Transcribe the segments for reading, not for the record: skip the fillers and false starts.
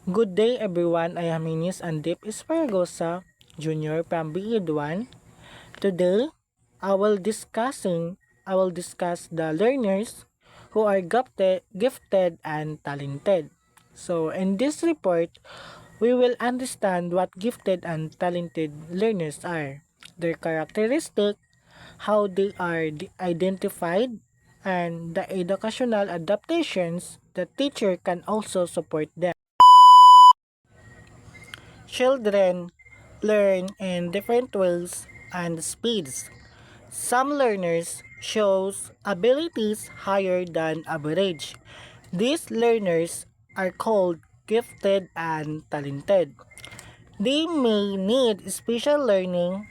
Good day everyone, I am Inis Andip Esparagosa, Junior from Grade 1. Today, I will discuss the learners who are gifted and talented. So, in this report, we will understand what gifted and talented learners are, their characteristics, how they are identified, and the educational adaptations the teacher can also support them. Children learn in different ways and speeds. Some learners shows abilities higher than average. These learners are called gifted and talented. They may need special learning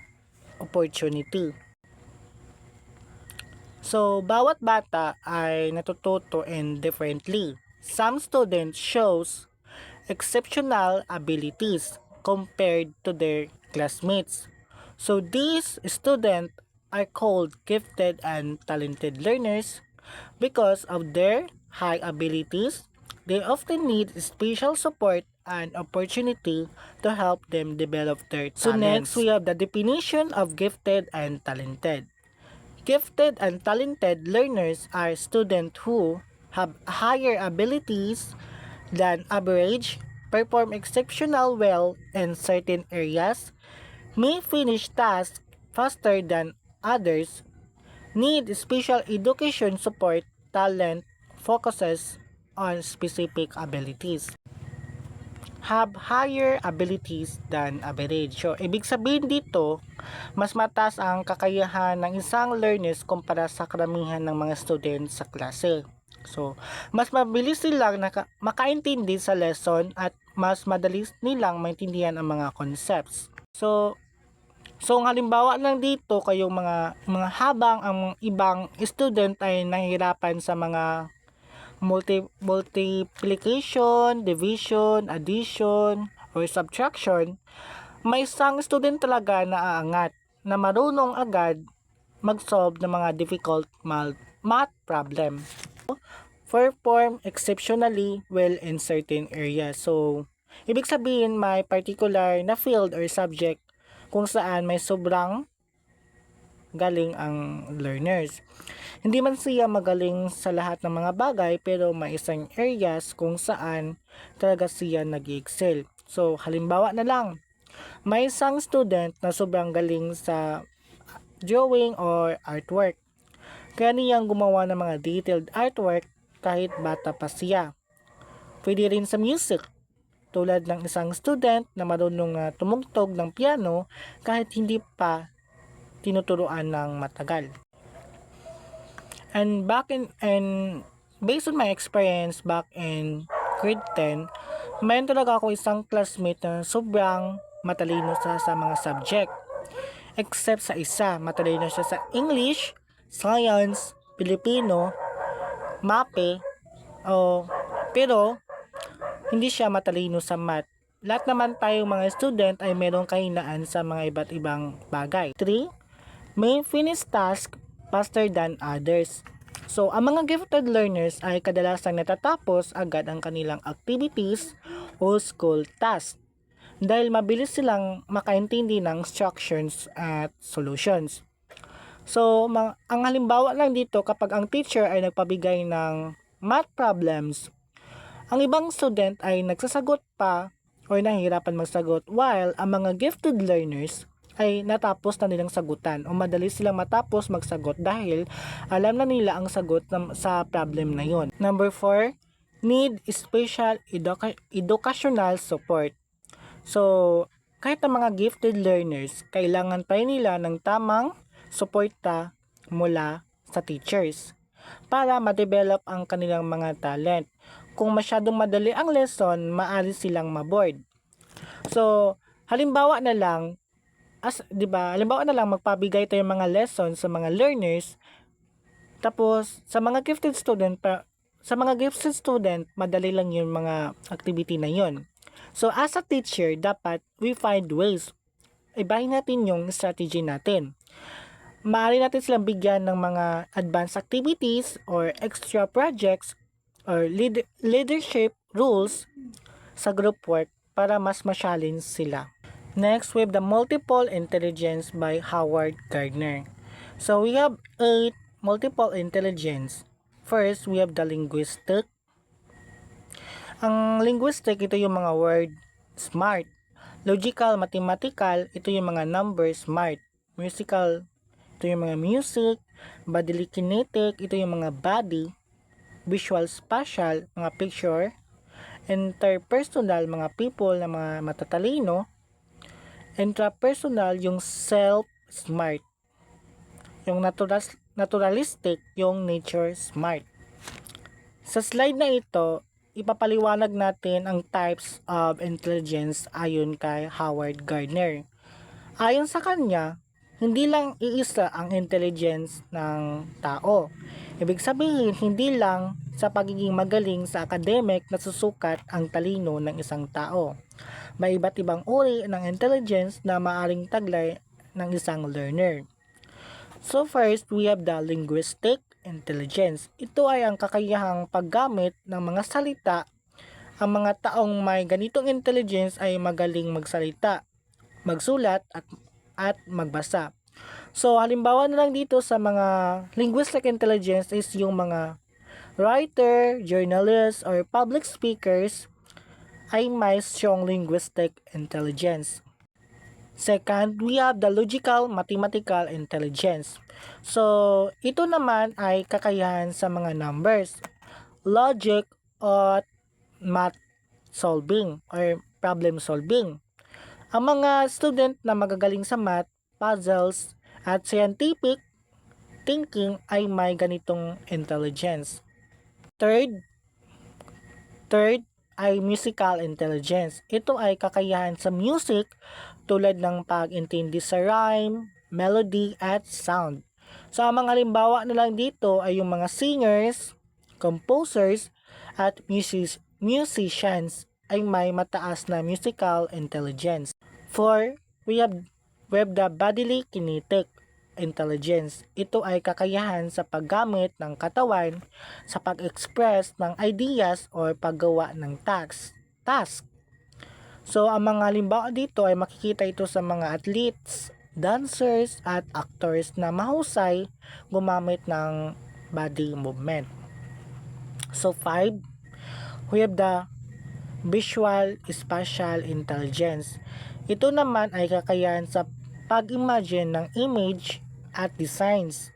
opportunity. So, bawat bata ay natututo in differently. Some students shows exceptional abilities compared to their classmates. So these students are called gifted and talented learners because of their high abilities. They often need special support and opportunity to help them develop their talents. So next, we have the definition of gifted and talented. Gifted and talented learners are students who have higher abilities than average, perform exceptional well in certain areas, may finish tasks faster than others, need special education support, talent focuses on specific abilities, have higher abilities than average. So, ibig sabihin dito, mas mataas ang kakayahan ng isang learners kumpara sa karamihan ng mga students sa klase. So, mas mabilis silang makaintindi sa lesson at mas madali nilang maintindihan ang mga concepts. So ang halimbawa lang dito kayong mga habang ang ibang student ay nahihirapan sa mga multiplication, division, addition, or subtraction, may isang student talaga na aangat na marunong agad mag-solve ng mga difficult math problem. Perform exceptionally well in certain areas. So, ibig sabihin may particular na field or subject kung saan may sobrang galing ang learners. Hindi man siya magaling sa lahat ng mga bagay pero may isang areas kung saan talaga siya nag-excel. So, halimbawa na lang, may isang student na sobrang galing sa drawing or artwork. Kaya niyang gumawa ng mga detailed artwork kahit bata pa siya. Pwede rin sa music, tulad ng isang student na marunong tumugtog ng piano kahit hindi pa tinuturuan ng matagal. And based on my experience back in grade 10, mayroon talaga ako isang classmate na sobrang matalino sa mga subject. Except sa isa, matalino siya sa English, Science, Filipino, MAPE, pero hindi siya matalino sa math. Lahat naman tayong mga student ay merong kahinaan sa mga iba't ibang bagay. 3. May finish task faster than others. So, ang mga gifted learners ay kadalasang natatapos agad ang kanilang activities o school tasks dahil mabilis silang makaintindi ng instructions at solutions. So, ang halimbawa lang dito kapag ang teacher ay nagpabigay ng math problems, ang ibang student ay nagsasagot pa o nahihirapan magsagot while ang mga gifted learners ay natapos na nilang sagutan o madali silang matapos magsagot dahil alam na nila ang sagot sa problem na yon. Number 4, need special educational support. So, kahit ang mga gifted learners, kailangan pa nila ng tamang suporta mula sa teachers para ma-develop ang kanilang mga talent. Kung masyadong madali ang lesson, maaari silang maboard. So, halimbawa na lang, magpabigay tayo mga lessons sa mga learners, tapos sa mga gifted student, madali lang yung mga activity na yon. So, as a teacher, dapat we find ways. Ibahin natin yung strategy natin. Maaari natin silang bigyan ng mga advanced activities or extra projects or leadership rules sa group work para mas ma-challenge sila. Next, we have the multiple intelligence by Howard Gardner. So we have 8 multiple intelligence. First, we have the linguistic. Ang linguistic, ito yung mga word smart. Logical, mathematical, ito yung mga number smart. Musical, ito yung mga music. Bodily kinetic, ito yung mga body. Visual spatial, mga picture. Interpersonal, mga people na mga matatalino. Intrapersonal, yung self-smart. Yung naturalistic, yung nature smart. Sa slide na ito, ipapaliwanag natin ang types of intelligence ayon kay Howard Gardner. Ayon sa kanya, hindi lang iisa ang intelligence ng tao. Ibig sabihin, hindi lang sa pagiging magaling sa academic na susukat ang talino ng isang tao. May iba't ibang uri ng intelligence na maaring taglay ng isang learner. So first, we have the linguistic intelligence. Ito ay ang kakayahang paggamit ng mga salita. Ang mga taong may ganitong intelligence ay magaling magsalita, magsulat at magbasa. So halimbawa na lang dito sa mga linguistic intelligence is yung mga writer, journalists, or public speakers ay may strong linguistic intelligence. Second, we have the logical mathematical intelligence. So, ito naman ay kakayahan sa mga numbers, logic, at math solving or problem solving. Ang mga student na magagaling sa math, puzzles, at scientific thinking ay may ganitong intelligence. Third ay musical intelligence. Ito ay kakayahan sa music tulad ng pag-intindi sa rhyme, melody, at sound. So, ang mga halimbawa na lang dito ay yung mga singers, composers, at musicians ay may mataas na musical intelligence. 4, we have the bodily kinetic intelligence. Ito ay kakayahan sa paggamit ng katawan sa pag-express ng ideas o paggawa ng task. So, ang mga halimbawa dito ay makikita ito sa mga athletes, dancers, at actors na mahusay gumamit ng body movement. So, 5, we have the visual spatial intelligence. Ito naman ay kakayahan sa pag-imagine ng image at designs.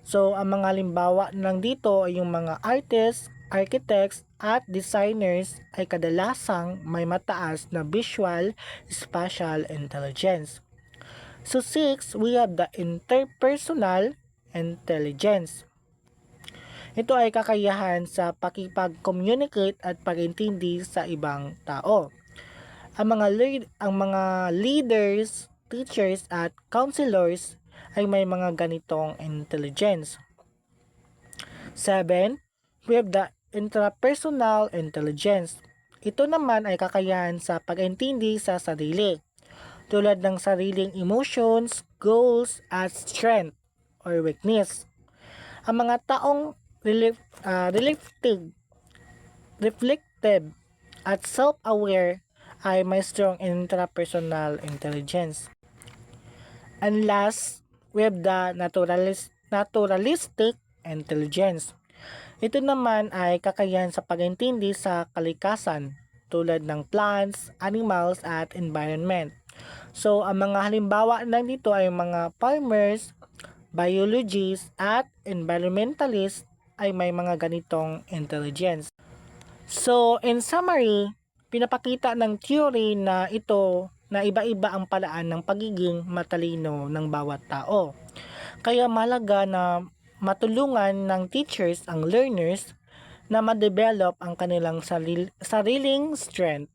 So, ang mga halimbawa lang dito ay yung mga artists, architects, at designers ay kadalasang may mataas na visual spatial intelligence. So, 6, we have the interpersonal intelligence. Ito ay kakayahan sa pakipag-communicate at pag-intindi sa ibang tao. Ang mga leaders, teachers, at counselors ay may mga ganitong intelligence. 7, we have the intrapersonal intelligence. Ito naman ay kakayahan sa pag-intindi sa sarili, tulad ng sariling emotions, goals, at strength or weakness. Ang mga taong reflective, at self-aware ay may strong intrapersonal intelligence. And last, we have the naturalistic intelligence. Ito naman ay kakayahan sa pag-intindi sa kalikasan tulad ng plants, animals, at environment. So, ang mga halimbawa lang dito ay mga farmers, biologists, at environmentalists ay may mga ganitong intelligence. So, in summary, pinapakita ng theory na ito na iba-iba ang paraan ng pagiging matalino ng bawat tao. Kaya mahalaga na matulungan ng teachers ang learners na ma-develop ang kanilang sariling strength.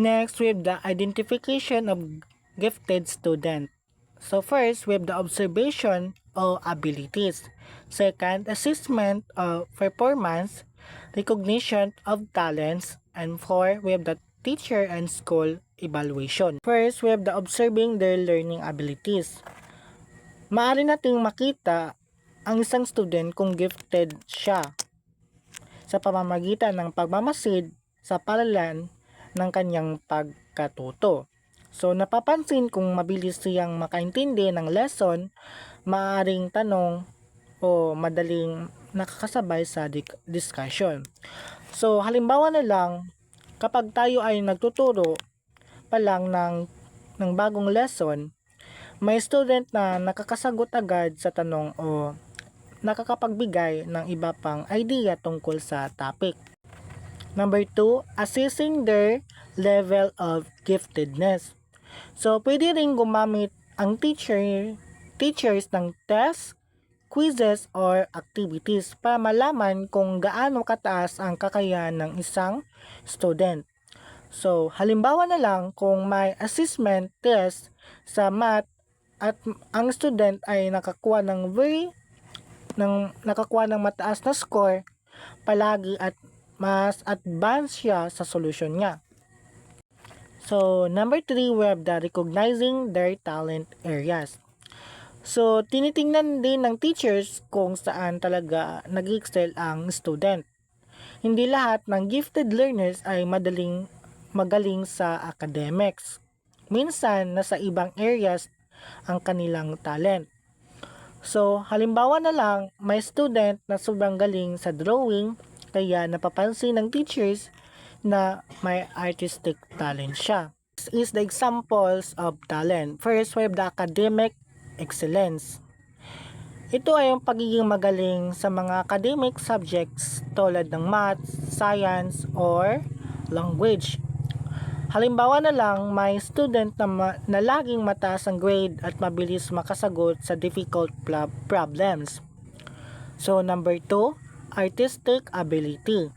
Next, we have the identification of gifted student. So first, we have the observation of abilities. Second, assessment of performance, recognition of talents, and 4, we have the teacher and school evaluation. First, we have the observing their learning abilities. Maaari nating makita ang isang student kung gifted siya sa pamamagitan ng pagmamasid sa paralan ng kanyang pagkatuto. So, napapansin kung mabilis siyang makaintindi ng lesson, maaaring tanong o madaling nakakasabay sa discussion. So, halimbawa na lang, kapag tayo ay nagtuturo pa lang ng bagong lesson, may student na nakakasagot agad sa tanong o nakakapagbigay ng iba pang idea tungkol sa topic. Number 2, assessing their level of giftedness. So, pwede rin gumamit ang teachers ng tests, quizzes, or activities para malaman kung gaano kataas ang kakayahan ng isang student. So, halimbawa na lang kung may assessment test sa math at ang student ay nakakuha ng mataas na score palagi at mas advanced siya sa solution niya. So, number 3, we have the recognizing their talent areas. So, tinitingnan din ng teachers kung saan talaga nag-excel ang student. Hindi lahat ng gifted learners ay magaling sa academics. Minsan, nasa ibang areas ang kanilang talent. So, halimbawa na lang, may student na sobrang galing sa drawing, kaya napapansin ng teachers na may artistic talent siya. This is the examples of talent. First, we have the academic excellence. Ito ay ang pagiging magaling sa mga academic subjects tulad ng math, science, or language. Halimbawa na lang, may student na laging mataas ang grade at mabilis makasagot sa difficult problems. So, number 2, artistic ability.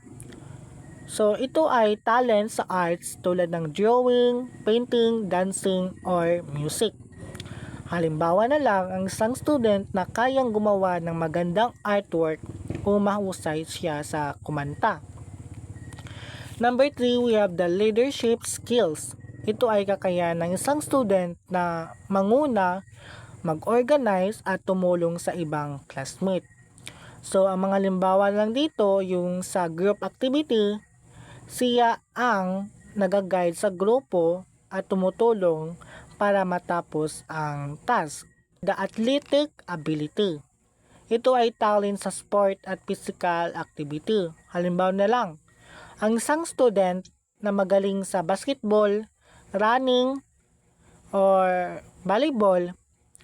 So, ito ay talent sa arts tulad ng drawing, painting, dancing, or music. Halimbawa na lang, ang isang student na kayang gumawa ng magandang artwork o mahusay siya sa kumanta. Number 3, we have the leadership skills. Ito ay kakayahan ng isang student na manguna, mag-organize at tumulong sa ibang classmate. So, ang mga limbawa lang dito, yung sa group activity, siya ang nag-guide sa grupo at tumutulong para matapos ang task. The athletic ability. Ito ay talent sa sport at physical activity. Halimbawa na lang, ang isang student na magaling sa basketball, running, or volleyball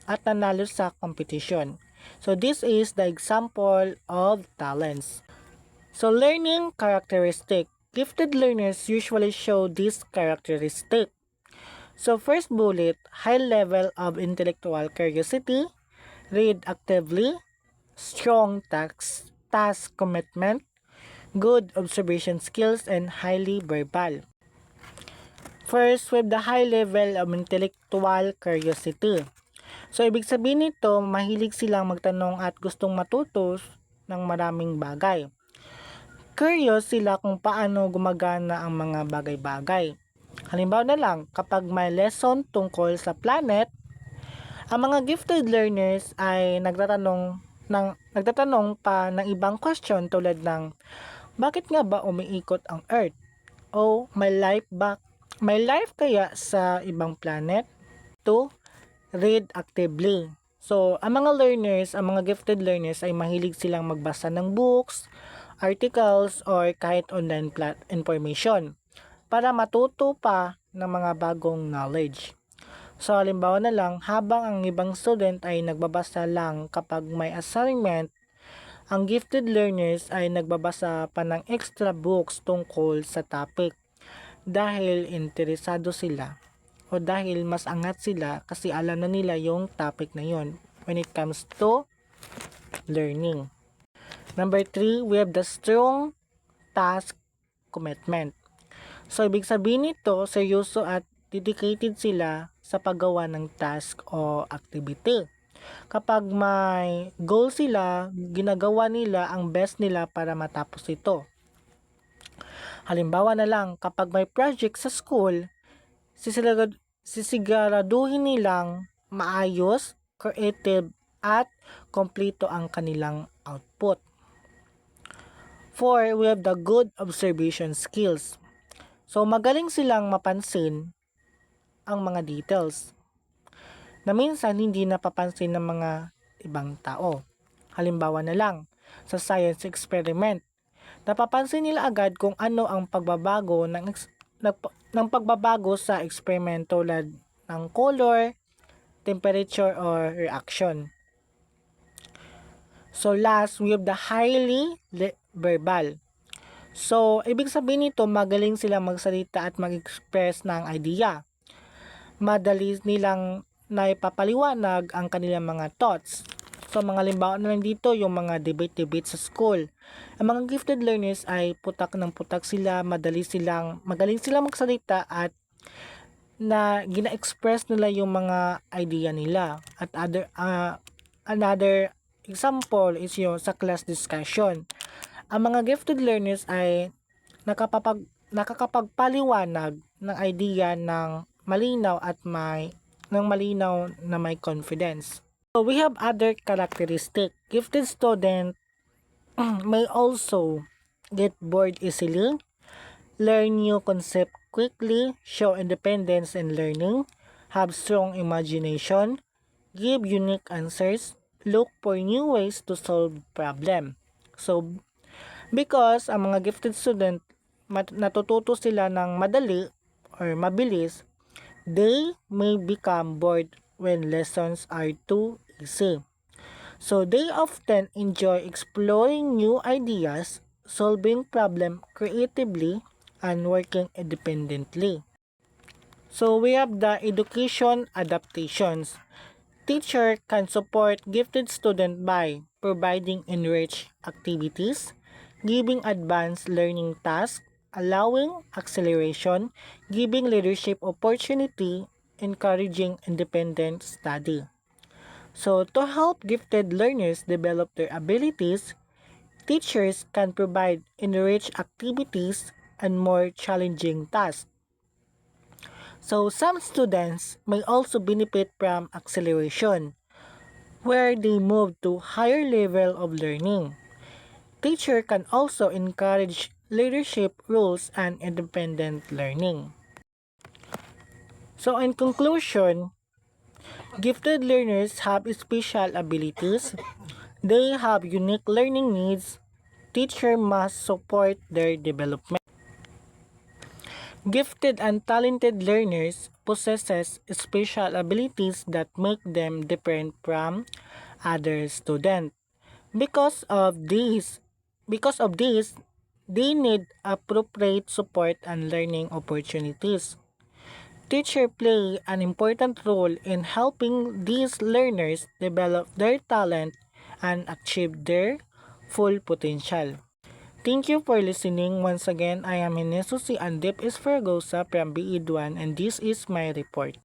at nanalo sa competition. So, this is the example of talents. So, learning characteristic. Gifted learners usually show this characteristic. So, first bullet, high level of intellectual curiosity, read actively, strong task commitment, good observation skills, and highly verbal. First, with the high level of intellectual curiosity. So, ibig sabihin nito, mahilig silang magtanong at gustong matuto ng maraming bagay. Curious sila kung paano gumagana ang mga bagay-bagay. Halimbawa na lang, kapag may lesson tungkol sa planet, ang mga gifted learners ay nagtatanong pa ng ibang question tulad ng, bakit nga ba umiikot ang Earth? O may life kaya sa ibang planet? 2, read actively. So, ang mga gifted learners ay mahilig silang magbasa ng books, articles, or kahit online information para matuto pa ng mga bagong knowledge. So, halimbawa na lang, habang ang ibang student ay nagbabasa lang kapag may assignment, ang gifted learners ay nagbabasa pa ng extra books tungkol sa topic dahil interesado sila o dahil mas angat sila kasi alam na nila yung topic na yon when it comes to learning. Number 3, we have the strong task commitment. So, ibig sabihin nito, seryoso at dedicated sila sa paggawa ng task o activity. Kapag may goal sila, ginagawa nila ang best nila para matapos ito. Halimbawa na lang, kapag may project sa school, sisiguraduhin nilang maayos, creative, at kompleto ang kanilang output. 4, we have the good observation skills. So, magaling silang mapansin ang mga details na minsan hindi napapansin ng mga ibang tao. Halimbawa na lang, sa science experiment, napapansin nila agad kung ano ang pagbabago ng pagbabago sa experiment tulad ng color, temperature, or reaction. So last, we have the highly verbal. So, ibig sabihin nito, magaling silang magsalita at mag-express ng idea. Madali nilang naipapaliwanag ang kanilang mga thoughts. So, mga limbawa na lang dito, yung mga debate sa school. Ang mga gifted learners ay putak ng putak sila, magaling silang magsalita at na gina-express nila yung mga idea nila. At another example is yung sa class discussion. Ang mga gifted learners ay nakakapagpaliwanag ng idea ng malinaw na may confidence. So we have other characteristic. Gifted student may also get bored easily, learn new concept quickly, show independence in learning, have strong imagination, give unique answers, look for new ways to solve problem. So, because ang mga gifted student, natututo sila ng madali or mabilis, they may become bored when lessons are too easy. So, they often enjoy exploring new ideas, solving problems creatively, and working independently. So, we have the education adaptations. Teacher can support gifted student by providing enriched activities, giving advanced learning tasks, allowing acceleration, giving leadership opportunity, encouraging independent study. So, to help gifted learners develop their abilities, teachers can provide enriched activities and more challenging tasks. So, some students may also benefit from acceleration, where they move to higher level of learning. Teacher can also encourage leadership roles and independent learning. So in conclusion, gifted learners have special abilities. They have unique learning needs. Teacher must support their development. Gifted and talented learners possesses special abilities that make them different from other students. Because of this, they need appropriate support and learning opportunities. Teachers play an important role in helping these learners develop their talent and achieve their full potential. Thank you for listening. Once again, I am Hinesusi Andip Esfergosa from BE1 and this is my report.